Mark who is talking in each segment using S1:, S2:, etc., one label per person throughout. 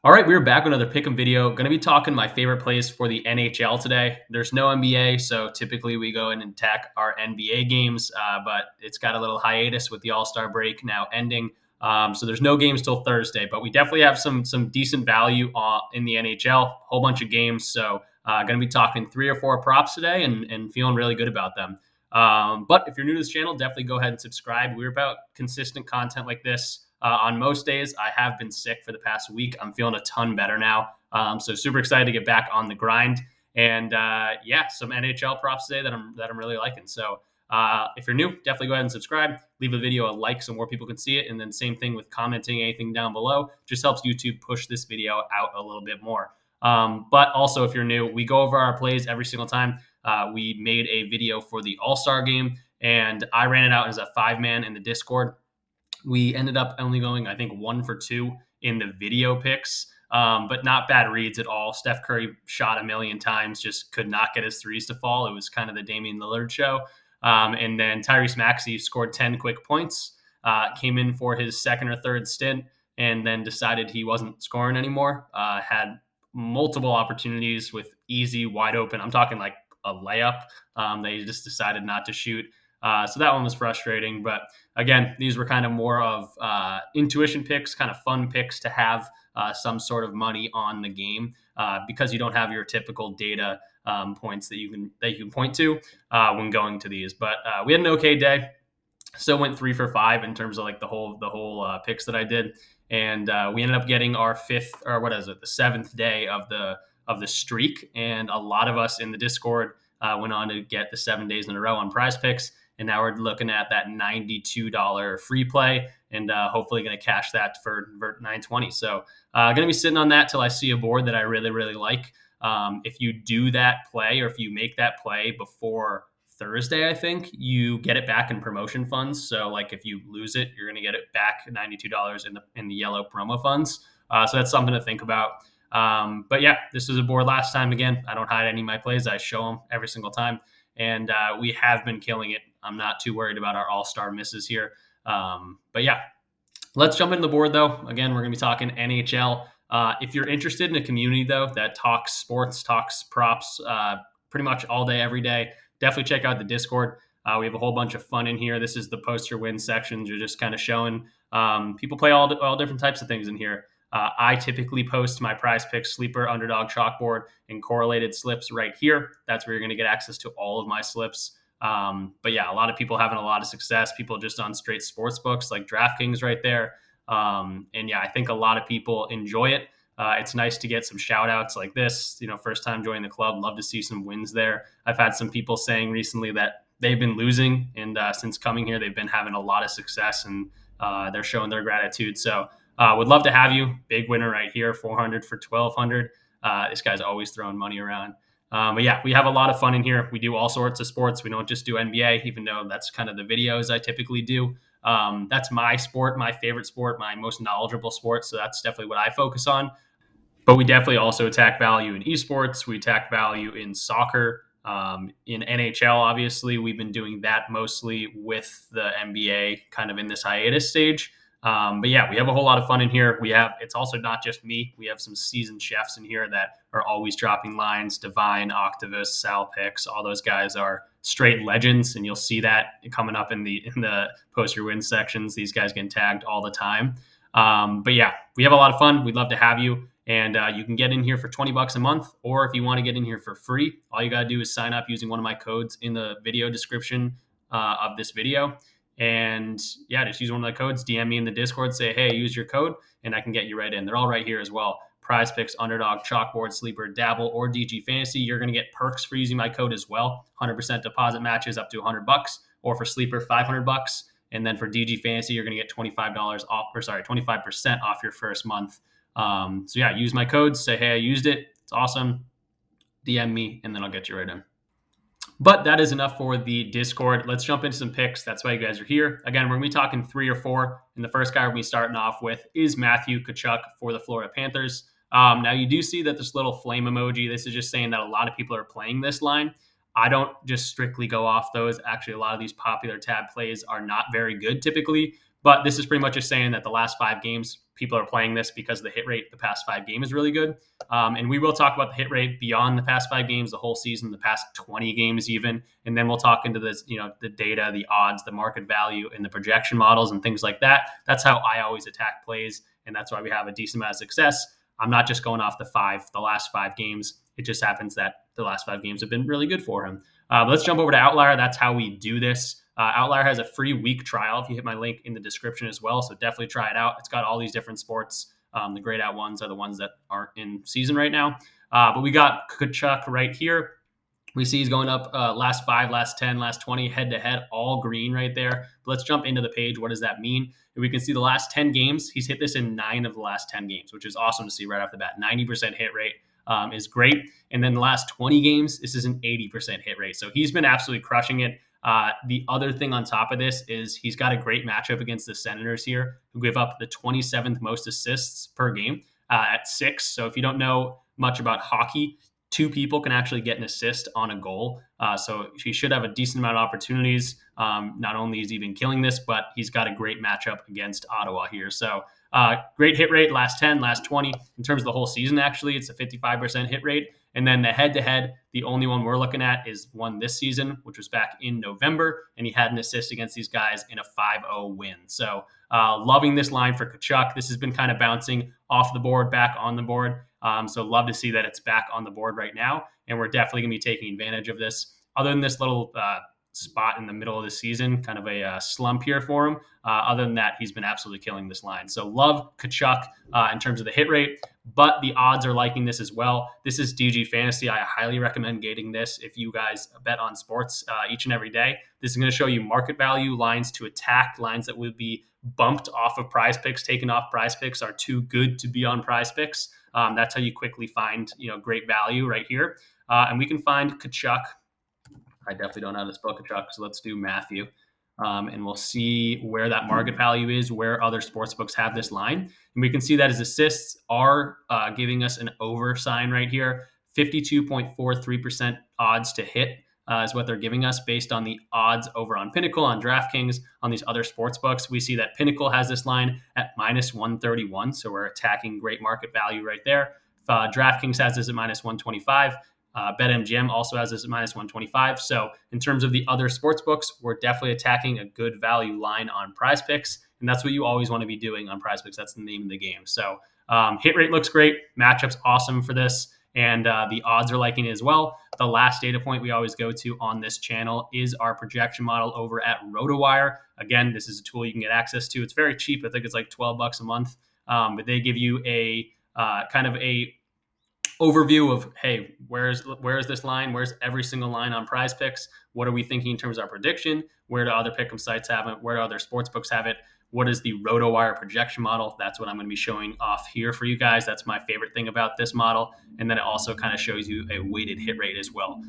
S1: All right, we're back with another pick'em video. Going to be talking my favorite plays for the NHL today. There's no NBA, so typically we go in and attack our NBA games, but it's got a little hiatus with the All-Star break now ending. So there's no games till Thursday, but we definitely have some decent value in the NHL. Whole bunch of games, so going to be talking 3 or 4 props today, and feeling really good about them. But if you're new to this channel, definitely go ahead and subscribe. We're about consistent content like this. On most days, I have been sick for the past week. I'm feeling a ton better now. So super excited to get back on the grind. And yeah, some NHL props today that I'm really liking. So if you're new, definitely go ahead and subscribe. Leave the video a like so more people can see it. And then same thing with commenting anything down below. Just helps YouTube push this video out a little bit more. But also, if you're new, we go over our plays every single time. We made a video for the All-Star game, and I ran it out as a 5-man in the Discord. We ended up only going, I think, 1 for 2 in the video picks, but not bad reads at all. Steph Curry shot a million times, just could not get his threes to fall. It was kind of the Damian Lillard show. And then Tyrese Maxey scored 10 quick points, came in for his second or third stint, and then decided he wasn't scoring anymore. Had multiple opportunities with easy, wide open. I'm talking like a layup. They just decided not to shoot. So that one was frustrating. But again, these were kind of more of intuition picks, kind of fun picks to have some sort of money on the game because you don't have your typical data points that you can point to when going to these. But we had an okay day. Still went 3 for 5 in terms of like the whole picks that I did, and we ended up getting our the 7th day of the streak, and a lot of us in the Discord went on to get the 7 days in a row on Prize Picks. And now we're looking at that $92 free play, and hopefully going to cash that for $920. So going to be sitting on that till I see a board that I really, really like. If you do that play, or if you make that play before Thursday, I think you get it back in promotion funds. So like if you lose it, you're going to get it back $92 in the yellow promo funds. So that's something to think about. But yeah, this was a board last time. Again, I don't hide any of my plays. I show them every single time. And we have been killing it. I'm not too worried about our all-star misses here. But yeah, let's jump into the board, though. Again, we're going to be talking NHL. If you're interested in a community, though, that talks sports, talks props pretty much all day, every day, definitely check out the Discord. We have a whole bunch of fun in here. This is the post your win sections. You're just kind of showing people play all different types of things in here. I typically post my Prize Picks sleeper underdog chalkboard and correlated slips right here. That's where you're going to get access to all of my slips. But yeah, a lot of people having a lot of success. People just on straight sports books like DraftKings right there. And yeah, I think a lot of people enjoy it. It's nice to get some shout outs like this, first time joining the club. Love to see some wins there. I've had some people saying recently that they've been losing, and since coming here, they've been having a lot of success, and they're showing their gratitude. So would love to have you. Big winner right here, 400 for 1,200. This guy's always throwing money around. But yeah, we have a lot of fun in here. We do all sorts of sports. We don't just do NBA, even though that's kind of the videos I typically do. That's my sport, my favorite sport, my most knowledgeable sport. So that's definitely what I focus on. But we definitely also attack value in esports. We attack value in soccer, in NHL. Obviously, we've been doing that mostly with the NBA kind of in this hiatus stage. But yeah, we have a whole lot of fun in here. It's also not just me. We have some seasoned chefs in here that are always dropping lines. Divine, Octavus, Sal Picks, all those guys are straight legends, and you'll see that coming up in the post your win sections. These guys getting tagged all the time. But yeah, we have a lot of fun. We'd love to have you. And you can get in here for $20 a month, or if you want to get in here for free, all you got to do is sign up using one of my codes in the video description of this video. And yeah, just use one of the codes, DM me in the Discord, say, hey, use your code, and I can get you right in. They're all right here as well. Prize Picks, Underdog, Chalkboard, Sleeper, Dabble, or DG Fantasy. You're going to get perks for using my code as well. 100% deposit matches up to $100, or for Sleeper, $500. And then for DG Fantasy, you're going to get $25% off your first month. So yeah, use my codes, say, hey, I used it. It's awesome. DM me, and then I'll get you right in. But that is enough for the Discord. Let's jump into some picks. That's why you guys are here. Again, we're going to be talking 3 or 4. And the first guy we're going to be starting off with is Matthew Tkachuk for the Florida Panthers. Now, you do see that this little flame emoji, this is just saying that a lot of people are playing this line. I don't just strictly go off those. Actually, a lot of these popular tab plays are not very good typically, But this is pretty much just saying that the last 5 games, people are playing this because the hit rate the past 5 games is really good. And we will talk about the hit rate beyond the past 5 games, the whole season, the past 20 games even. And then we'll talk into this, the data, the odds, the market value, and the projection models and things like that. That's how I always attack plays. And that's why we have a decent amount of success. I'm not just going off the last 5 games. It just happens that the last 5 games have been really good for him. But let's jump over to Outlier. That's how we do this. Outlier has a free week trial if you hit my link in the description as well. So definitely try it out. It's got all these different sports. The grayed out ones are the ones that aren't in season right now. But we got Tkachuk right here. We see he's going up last 5, last 10, last 20, head to head, all green right there. But let's jump into the page. What does that mean? And we can see the last 10 games. He's hit this in 9 of the last 10 games, which is awesome to see right off the bat. 90% hit rate is great. And then the last 20 games, this is an 80% hit rate. So he's been absolutely crushing it. The other thing on top of this is he's got a great matchup against the Senators here, who give up the 27th most assists per game at 6. So if you don't know much about hockey, 2 people can actually get an assist on a goal. So he should have a decent amount of opportunities. Not only is he been killing this, but he's got a great matchup against Ottawa here. So great hit rate, last 10, last 20. In terms of the whole season, actually, it's a 55% hit rate. And then the head-to-head, the only one we're looking at is one this season, which was back in November, and he had an assist against these guys in a 5-0 win. So loving this line for Tkachuk. This has been kind of bouncing off the board, back on the board. So love to see that it's back on the board right now, and we're definitely going to be taking advantage of this. Other than this little spot in the middle of the season, kind of a slump here for him. Other than that, he's been absolutely killing this line. So love Tkachuk in terms of the hit rate, but the odds are liking this as well. This is DG Fantasy. I highly recommend getting this if you guys bet on sports each and every day. This is going to show you market value, lines to attack, lines that would be bumped off of Prize Picks, taken off Prize Picks, are too good to be on Prize Picks. That's how you quickly find great value right here. And we can find Tkachuk. I definitely don't know how to spell Tkachuk, so let's do Matthew. And we'll see where that market value is, where other sports books have this line. And we can see that his assists are giving us an over sign right here. 52.43% odds to hit is what they're giving us based on the odds over on Pinnacle, on DraftKings, on these other sports books. We see that Pinnacle has this line at minus 131, so we're attacking great market value right there. DraftKings has this at minus 125. BetMGM also has this at minus 125. So in terms of the other sports books, we're definitely attacking a good value line on Prize Picks, and that's what you always want to be doing on Prize Picks. That's the name of the game. So hit rate looks great. Matchup's awesome for this, and the odds are liking it as well. The last data point we always go to on this channel is our projection model over at RotoWire. Again, this is a tool you can get access to. It's very cheap. I think it's like $12 a month, but they give you a kind of a overview of, hey, where's this line? Where's every single line on Prize Picks? What are we thinking in terms of our prediction? Where do other pick'em sites have it? Where do other sports books have it? What is the RotoWire projection model? That's what I'm going to be showing off here for you guys. That's my favorite thing about this model. And then it also kind of shows you a weighted hit rate as well.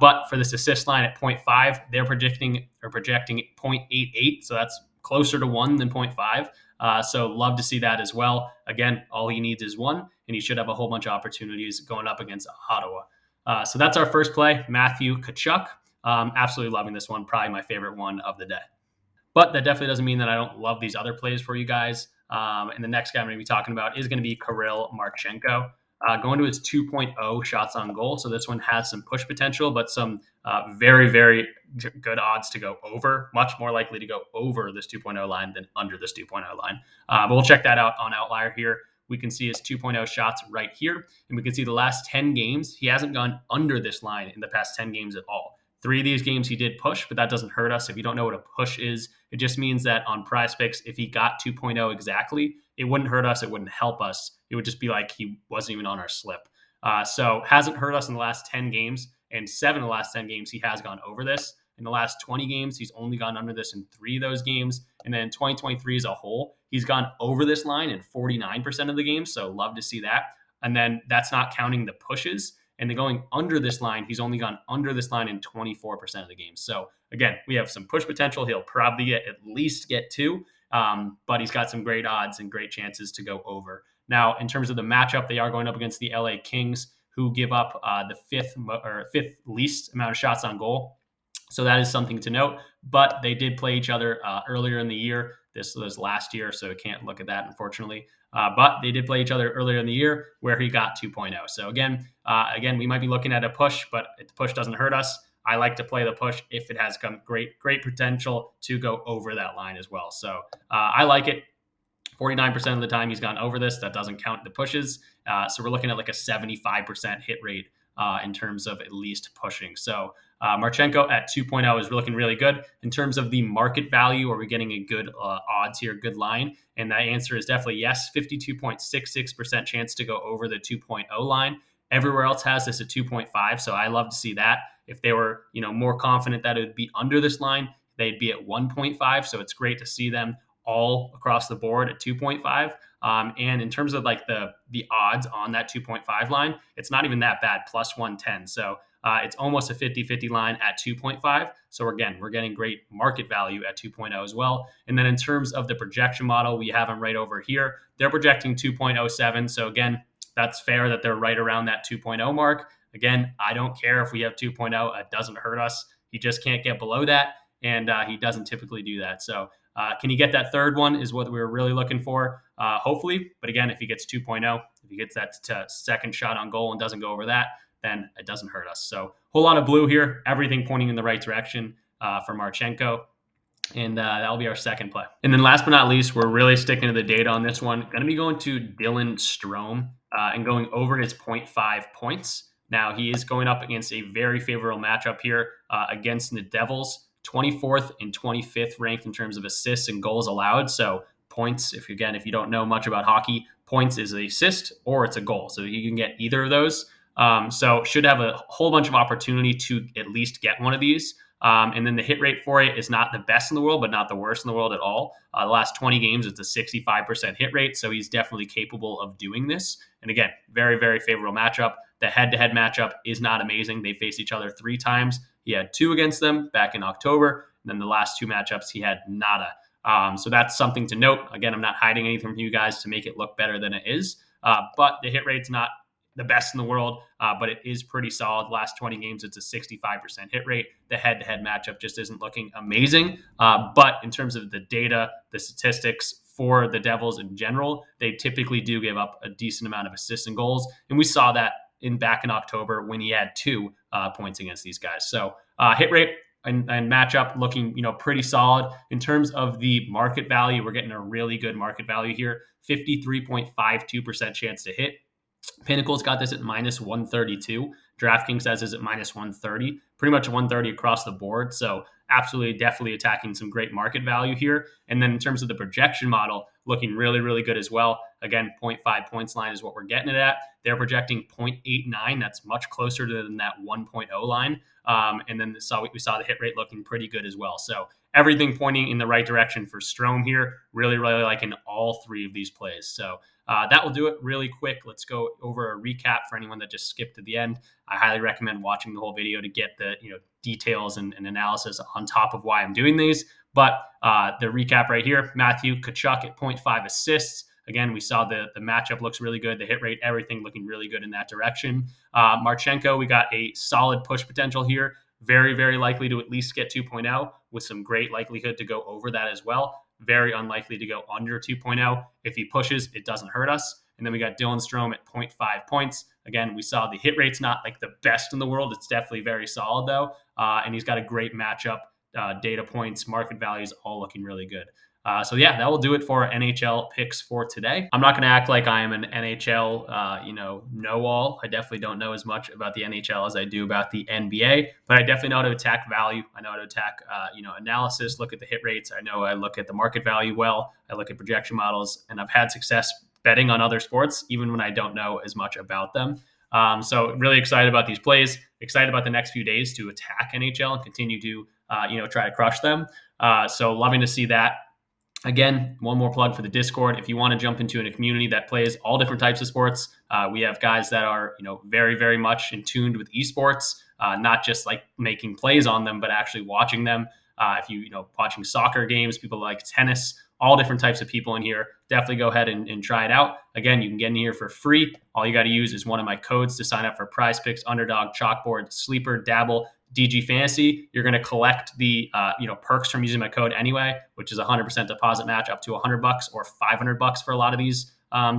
S1: But for this assist line at 0.5, they're projecting 0.88. So that's closer to 1 than 0.5. So love to see that as well. Again, all he needs is 1, and he should have a whole bunch of opportunities going up against Ottawa. So that's our first play, Matthew Tkachuk. Absolutely loving this one. Probably my favorite one of the day. But that definitely doesn't mean that I don't love these other plays for you guys. And the next guy I'm going to be talking about is going to be Kirill Marchenko. Going to his 2.0 shots on goal. So this one has some push potential, but some very, very good odds to go over. Much more likely to go over this 2.0 line than under this 2.0 line. But we'll check that out on Outlier here. We can see his 2.0 shots right here. And we can see the last 10 games, he hasn't gone under this line in the past 10 games at all. 3 of these games he did push, but that doesn't hurt us. If you don't know what a push is, it just means that on Prize Picks, if he got 2.0 exactly, it wouldn't hurt us. It wouldn't help us. It would just be like he wasn't even on our slip. So hasn't hurt us in the last 10 games, and 7 of the last 10 games he has gone over this. In the last 20 games, he's only gone under this in 3 of those games. And then in 2023 as a whole, he's gone over this line in 49% of the games. So love to see that. And then that's not counting the pushes. And then going under this line, he's only gone under this line in 24% of the games. So again, we have some push potential. He'll probably at least get 2, but he's got some great odds and great chances to go over. Now, in terms of the matchup, they are going up against the LA Kings, who give up the fifth least amount of shots on goal. So that is something to note. But they did play each other earlier in the year. This was last year, so can't look at that, unfortunately. But they did play each other earlier in the year where he got 2.0. So again, we might be looking at a push, but if the push doesn't hurt us, I like to play the push if it has come great potential to go over that line as well. So I like it. 49% of the time he's gone over this. That doesn't count the pushes. So we're looking at like a 75% hit rate in terms of at least pushing. So Marchenko at 2.0 is looking really good. In terms of the market value, are we getting a good odds here, good line? And that answer is definitely yes, 52.66% chance to go over the 2.0 line. Everywhere else has this at 2.5. So I love to see that. If they were, more confident that it would be under this line, they'd be at 1.5. So it's great to see them all across the board at 2.5. And in terms of like the odds on that 2.5 line, it's not even that bad, plus 110. So it's almost a 50-50 line at 2.5. So again, we're getting great market value at 2.0 as well. And then in terms of the projection model, we have them right over here. They're projecting 2.07. So again, that's fair that they're right around that 2.0 mark. Again, I don't care if we have 2.0. It doesn't hurt us. He just can't get below that. And he doesn't typically do that. So can he get that third one is what we were really looking for, hopefully. But again, if he gets 2.0, if he gets that second shot on goal and doesn't go over that, then it doesn't hurt us. So whole lot of blue here, everything pointing in the right direction for Marchenko. And that'll be our second play. And then last but not least, we're really sticking to the data on this one. Going to be going to Dylan Strome and going over his 0.5 points. Now, he is going up against a very favorable matchup here against the Devils. 24th and 25th ranked in terms of assists and goals allowed. So points, if you don't know much about hockey, points is an assist or it's a goal. So you can get either of those. So should have a whole bunch of opportunity to at least get one of these. And then the hit rate for it is not the best in the world, but not the worst in the world at all. The last 20 games, it's a 65% hit rate. So he's definitely capable of doing this. And again, very, very favorable matchup. The head-to-head matchup is not amazing. They faced each other 3 times. He had 2 against them back in October. And then the last 2 matchups, he had nada. So that's something to note. Again, I'm not hiding anything from you guys to make it look better than it is. But the hit rate's not the best in the world, but it is pretty solid. Last 20 games, it's a 65% hit rate. The head-to-head matchup just isn't looking amazing. But in terms of the data, the statistics for the Devils in general, they typically do give up a decent amount of assists and goals. And we saw that back in October when he had 2 points against these guys. So hit rate and matchup looking, pretty solid. In terms of the market value, we're getting a really good market value here. 53.52% chance to hit. Pinnacle's got this at minus 132. DraftKings says is at minus 130. Pretty much 130 across the board. So absolutely, definitely attacking some great market value here. And then in terms of the projection model, looking really, really good as well. Again, 0.5 points line is what we're getting it at. They're projecting 0.89. That's much closer than that 1.0 line. And then we saw the hit rate looking pretty good as well. So everything pointing in the right direction for Strome here. Really, really liking all 3 of these plays. So that will do it really quick. Let's go over a recap for anyone that just skipped to the end. I highly recommend watching the whole video to get the details and analysis on top of why I'm doing these. But the recap right here, Matthew Tkachuk at 0.5 assists. Again, we saw the matchup looks really good. The hit rate, everything looking really good in that direction. Marchenko, we got a solid push potential here. Very, very likely to at least get 2.0 with some great likelihood to go over that as well. Very unlikely to go under 2.0. If he pushes, it doesn't hurt us. And then we got Dylan Strome at 0.5 points. Again, we saw the hit rate's not like the best in the world. It's definitely very solid, though. And he's got a great matchup, data points, market values, all looking really good. So yeah, that will do it for NHL picks for today. I'm not going to act like I am an NHL, know-all. I definitely don't know as much about the NHL as I do about the NBA, but I definitely know how to attack value. I know how to attack, analysis, look at the hit rates. I know I look at the market value well. I look at projection models, and I've had success betting on other sports, even when I don't know as much about them. So really excited about these plays, excited about the next few days to attack NHL and continue to, try to crush them. So loving to see that. Again, one more plug for the Discord. If you want to jump into a community that plays all different types of sports, we have guys that are, very, very much in tuned with esports, not just like making plays on them, but actually watching them. If watching soccer games, people like tennis, all different types of people in here. Definitely go ahead and try it out. Again, you can get in here for free. All you got to use is one of my codes to sign up for PrizePicks, Underdog, Chalkboard, Sleeper, Dabble. DG Fantasy, you're going to collect the perks from using my code anyway, which is 100% deposit match up to $100 or $500 for a lot of these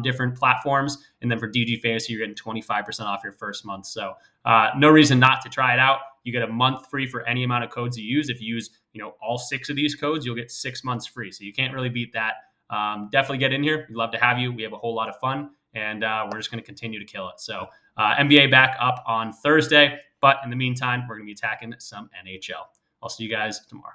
S1: different platforms. And then for DG Fantasy, you're getting 25% off your first month. So no reason not to try it out. You get a month free for any amount of codes you use. If you use all 6 of these codes, you'll get 6 months free. So you can't really beat that. Definitely get in here. We'd love to have you. We have a whole lot of fun, and we're just going to continue to kill it. So NBA back up on Thursday. But in the meantime, we're going to be attacking some NHL. I'll see you guys tomorrow.